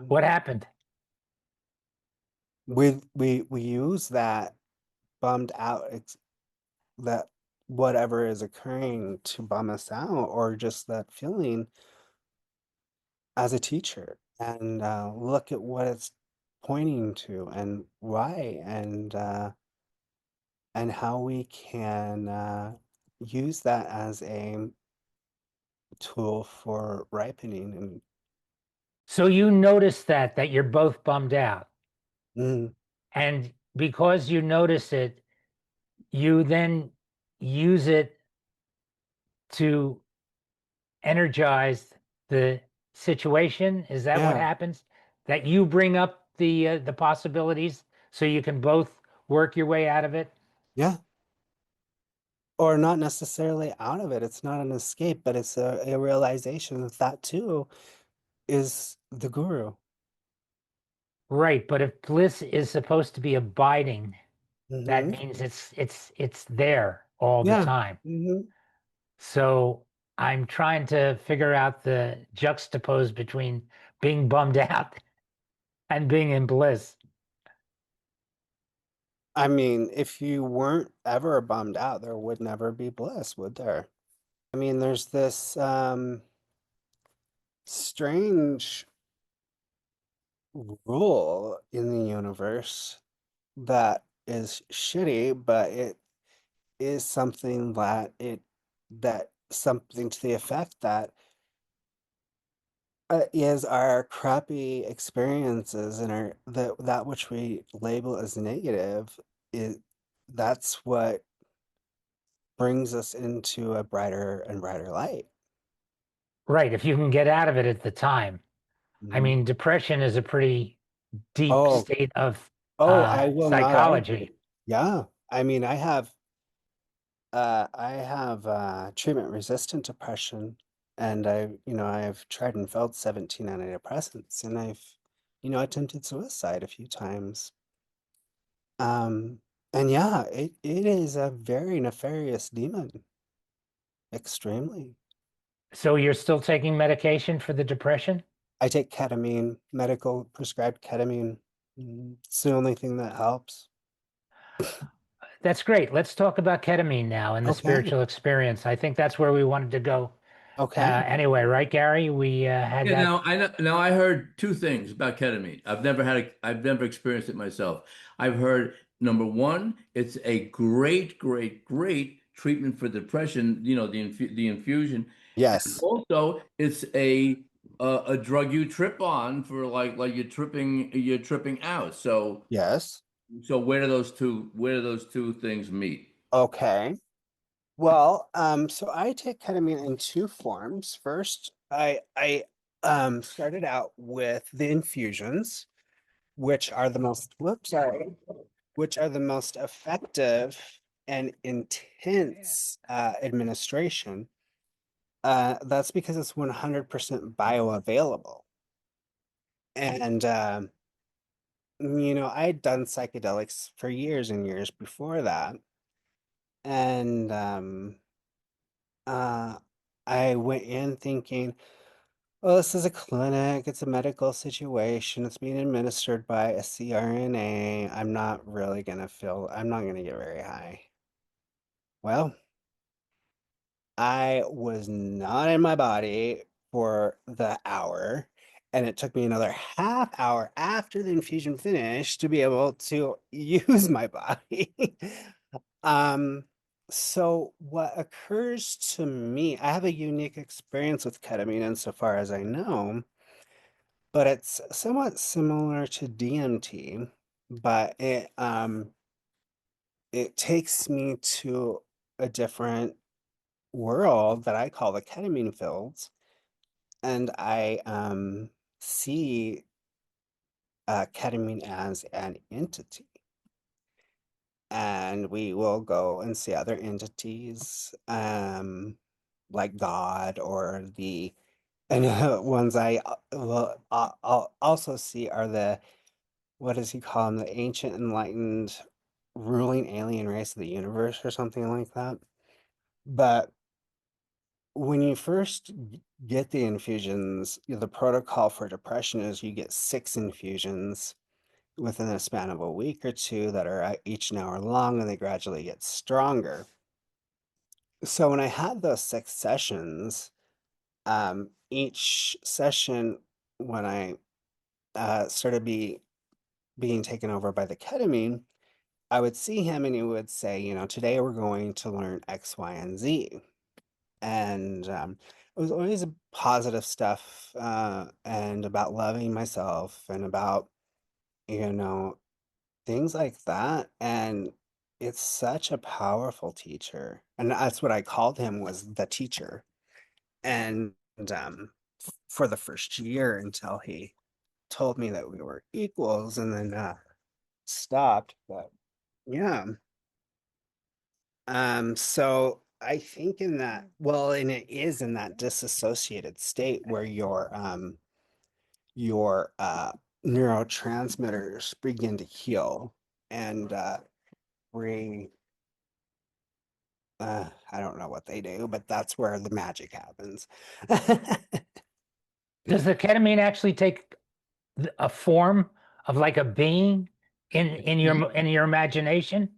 What happened? We use that bummed out that whatever is occurring to bum us out or just that feeling as a teacher and look at what it's pointing to and why and how we can use that as a tool for ripening and So you notice that you're both bummed out. mm, And because you notice it, you then use it to energize the situation. Is that what yeah, happens? That you bring up the possibilities so you can both work your way out of it? yeah, or not necessarily out of it. It's not an escape, but it's a realization that that too is the guru. Right, but if bliss is supposed to be abiding, that Hmm. means it's there all the Yeah. time. Hmm. So I'm trying to figure out the juxtapose between being bummed out and being in bliss. I mean, if you weren't ever bummed out, there would never be bliss, would there? I mean, there's this strange rule in the universe that is shitty, but it is something that something to the effect that is our crappy experiences and that which we label as negative is that's what brings us into a brighter and brighter light. Right, if you can get out of it at the time. I Mhm. mean, depression is a pretty deep Oh, state of oh, I will not argue. psychology. Yeah. I mean, I have I have treatment-resistant depression, and I've tried and failed 17 antidepressants, and I've, attempted suicide a few times. Um, and yeah, it is a very nefarious demon, extremely. So you're still taking medication for the depression? I take ketamine, medical prescribed ketamine. It's the only thing that helps. That's great. Let's talk about ketamine now and the Okay, spiritual experience. I think that's where we wanted to go. okay. Anyway, right, Gary? We had Yeah, that. now I know, now I heard two things about ketamine. I've never experienced it myself. I've heard number one, it's a great, great, great treatment for depression. The infusion, and Yes, also it's a drug you trip on for like you're tripping out. yes. So where do those two things meet? Okay. Well, so I take ketamine in two forms. First, I started out with the infusions, which are the most effective and intense administration. That's because it's 100% bioavailable. And I'd done psychedelics for years and years before that. And uh I went in thinking, well, this is a clinic, it's a medical situation, it's being administered by a CRNA. I'm not gonna get very high. Well, I was not in my body for the hour, and it took me another half hour after the infusion finished to be able to use my body. Um, so what occurs to me, I have a unique experience with ketamine insofar as I know, but it's somewhat similar to DMT, but it takes me to a different world that I call the ketamine fields, and I see ketamine as an entity. And we will go and see other entities, like God or the and ones I'll also see are the what does he call them? The ancient enlightened ruling alien race of the universe or something like that. But when you first get the infusions, the protocol for depression is you get 6 infusions within a span of a week or two that are each an hour long, and they gradually get stronger. So when I had those 6 sessions, each session when I started being taken over by the ketamine, I would see him and he would say, today we're going to learn X, Y, and Z. And it was always positive stuff, and about loving myself and about, you know, things like that. And it's such a powerful teacher. And that's what I called him, was the teacher. And for the first year, until he told me that we were equals, and then stopped. But yeah. So I think and it is in that disassociated state where your neurotransmitters begin to heal and re I don't know what they do, but that's where the magic happens. Does the ketamine actually take a form of like a being in your imagination?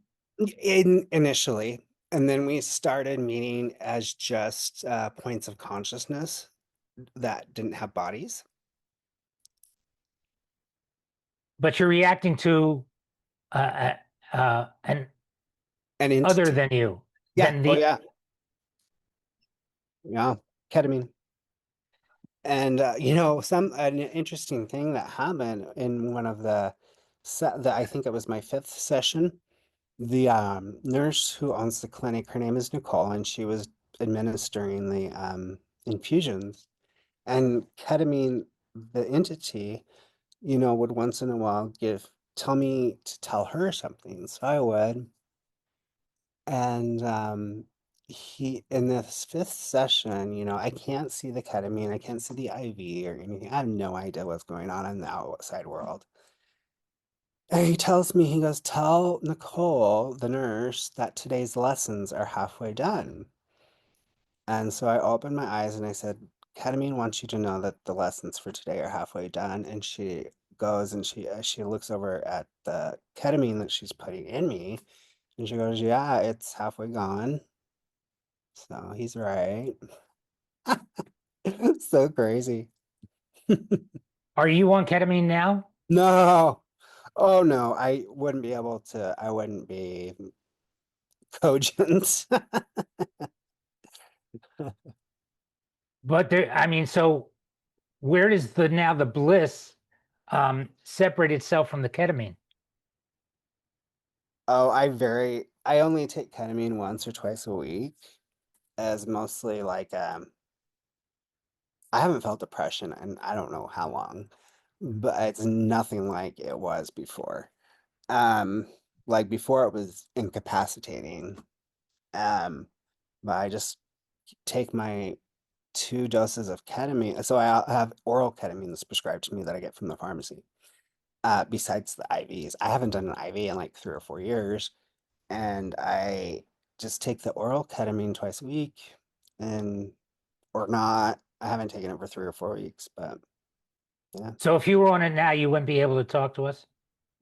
Initially, and then we started meeting as just points of consciousness that didn't have bodies. But you're reacting to an An other entity. than you, Yeah. than Oh, the yeah. Yeah. Ketamine. And some an interesting thing that happened in one of the I think it was my fifth session. The nurse who owns the clinic, her name is Nicole, and she was administering the infusions. And ketamine, the entity, would once in a while tell me to tell her something. So I would. And he in this fifth session, I can't see the ketamine, I can't see the IV or anything. I have no idea what's going on in the outside world. And he tells me, he goes, tell Nicole, the nurse, that today's lessons are halfway done. And so I opened my eyes and I said, ketamine wants you to know that the lessons for today are halfway done. And she goes and she looks over at the ketamine that she's putting in me, and she goes, yeah, it's halfway gone. So he's right. So crazy. Are you on ketamine now? No. Oh no, I wouldn't be cogent. But there, I mean, so where does the bliss separate itself from the ketamine? Oh, I only take ketamine once or twice a week, as mostly like I haven't felt depression and I don't know how long, but it's nothing like it was before. Um, like before it was incapacitating. Um, but I just take my 2 doses of ketamine. So I have oral ketamine that's prescribed to me that I get from the pharmacy. Besides the IVs, I haven't done an IV in like 3 or 4 years, and I just take the oral ketamine twice a week, and or not. I haven't taken it for 3 or 4 weeks, but yeah. So if you were on it now, you wouldn't be able to talk to us.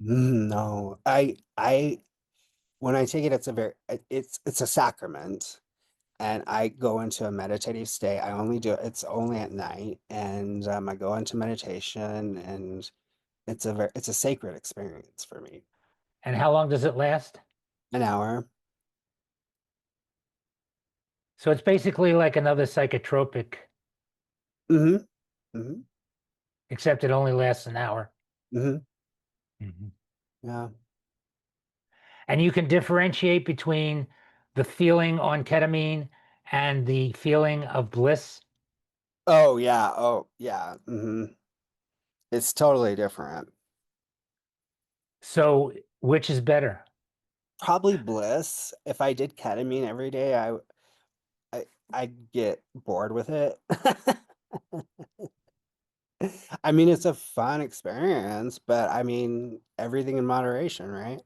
No, I when I take it, it's a sacrament, and I go into a meditative state. I only do it's only at night, and I go into meditation, and it's a sacred experience for me. And how long does it last? An hour. So it's basically like another psychotropic, Mm-hmm. Mm-hmm. except it only lasts an hour. Mm-hmm. Mhm. Yeah. And you can differentiate between the feeling on ketamine and the feeling of bliss. Oh yeah. Oh yeah. Mm-hmm. It's totally different. So which is better? Probably Bliss. If I did ketamine every day, I I'd get bored with it. I mean, it's a fun experience, but I mean, everything in moderation, right?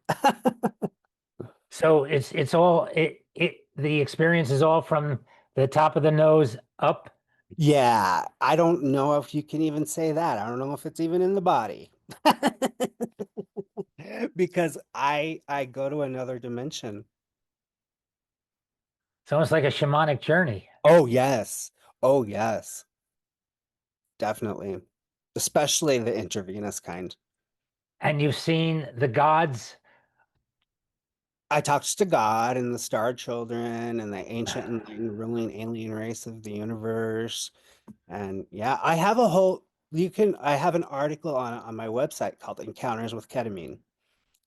So it's all the experience is all from the top of the nose up. Yeah, I don't know if you can even say that. I don't know if it's even in the body. Because I go to another dimension. It's almost like a shamanic journey. Oh yes. Oh yes, definitely. Especially the intravenous kind. And you've seen the gods. I talked to God and the star children and the ancient and ruling alien race of the universe. And yeah, I have an article on my website called Encounters with Ketamine,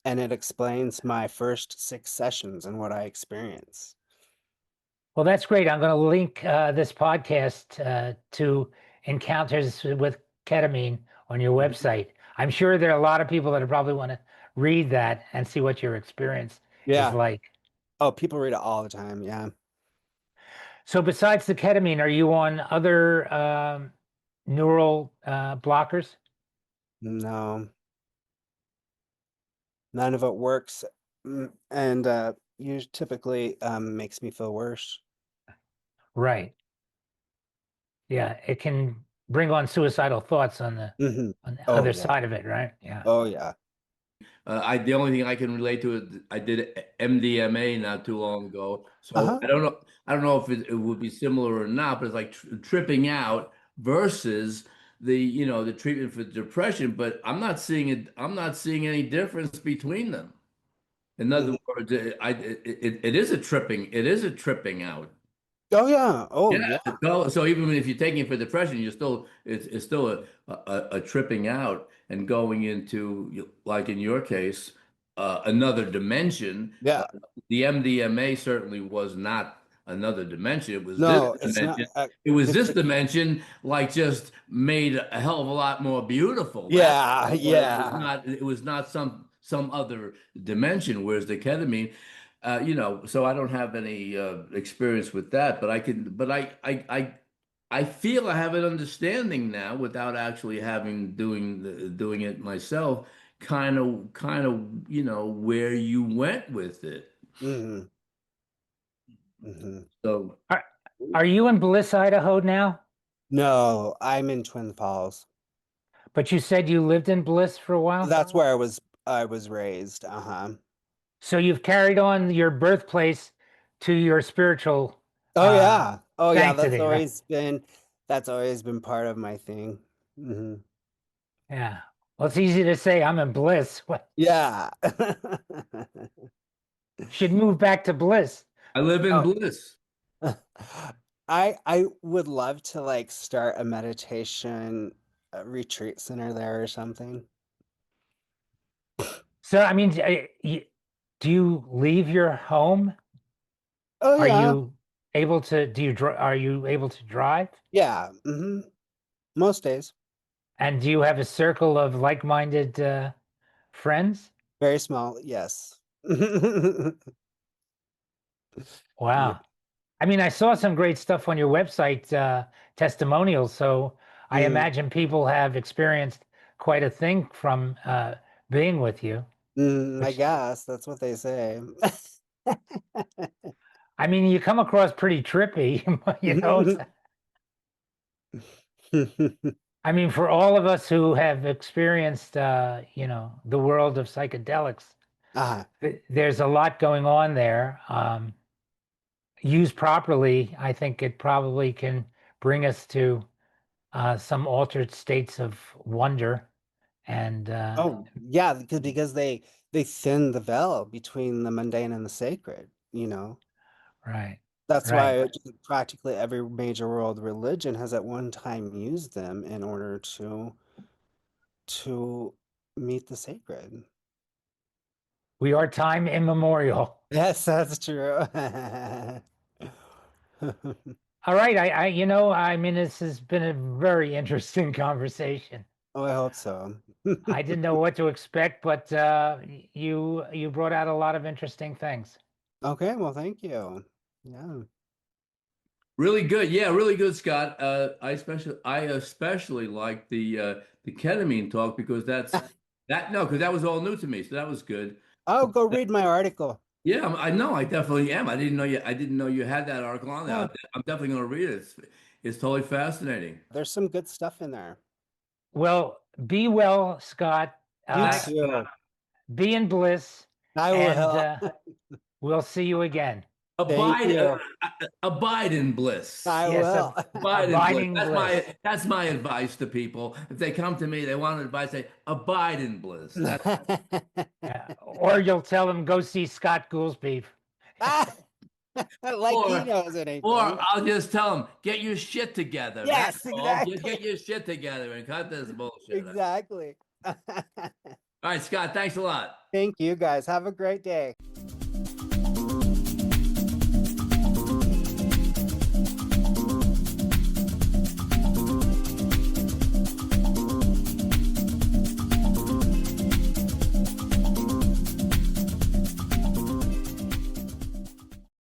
and it explains my first 6 sessions and what I experienced. Well, that's great. I'm going to link this podcast to Encounters with Ketamine on your Mhm. website. I'm sure there are a lot of people that probably want to read that and see what your experience is Yeah. like. Oh, people read it all the time. Yeah. So, besides the ketamine, are you on other neural blockers? No, none of it works. And you typically makes me feel worse. Right. Yeah, it can bring on suicidal thoughts Hmm. on the Oh other yeah. side of it, right? Yeah. Oh yeah. I the only thing I can relate to is I did MDMA not too long ago, so Uh-huh. I don't know if it would be similar or not, but it's like tripping out versus the treatment for depression. But I'm not seeing any difference between them. In other Mhm. words, it is a tripping out. Oh yeah. Oh Yeah. yeah. So even if you're taking it for depression, it's still a tripping out and going into, like in your case, another dimension. Yeah. The MDMA certainly was not another dimension. It was this No, it's not. dimension. It was It's this dimension, like just made a hell of a lot more beautiful. That's yeah, but it was yeah. not. It was not some other dimension. Whereas the ketamine. So I don't have any experience with that, but I feel I have an understanding now without actually having doing it myself, where you went with it. Hmm. Hmm. So Are, are you in Bliss, Idaho now? No, I'm in Twin Falls. But you said you lived in Bliss for a while? That's where I was raised. Uh-huh. So you've carried on your birthplace to your spiritual Oh uh, yeah. Oh yeah, sanctity, right? that's always been part of my thing. Hmm. Yeah. Well, it's easy to say I'm in Bliss. What Yeah. should move back to Bliss. I live in Oh. Bliss. I would love to like start a meditation retreat center there or something. So, I mean, do you leave your home? Oh Are yeah. you able to, are you able to drive? Yeah. Most days. And do you have a circle of like-minded friends? Very small, yes. Yeah. Wow. I mean, I saw some great stuff on your website, testimonials. So I Mm, imagine people have experienced quite a thing from being with you, I which, guess that's what they say. I mean, you come across pretty trippy, you know. I mean, for all of us who have experienced, the world of psychedelics, Ah, there's a lot going on there. Used properly, I think it probably can bring us to some altered states of wonder and oh, yeah, because they thin the veil between the mundane and the sacred, you know. right, That's right. why practically every major world religion has at one time used them in order to meet the sacred. We are time immemorial. Yes, that's true. All right, I mean, this has been a very interesting conversation. Oh, I hope so. I didn't know what to expect, but you brought out a lot of interesting things. Okay, well, thank you. Yeah. Really good. Yeah, really good, Scott. I especially like the ketamine talk because because that was all new to me. So that was good. Oh, go read my article. Yeah, I know. I definitely am. I didn't know you had that article on there. Yeah, I'm definitely going to read it. It's totally fascinating. there's some good stuff in there. Well, be well, Scott. You Thanks, too. Scott. Be in bliss, I and will. we'll see you again. Thank Abide, you. abide in bliss. I Yes, will. Abide in bliss. abiding That's bliss. my advice to people. If they come to me, they want advice. Say abide in bliss. Or you'll tell them go see Scott Goolsby. Like he Or knows or anything. I'll just tell them, get your shit together. That's Yes, all. Just exactly. get your shit together and cut this bullshit. Exactly. All right, Scott, thanks a lot. Thank you guys. Have a great day.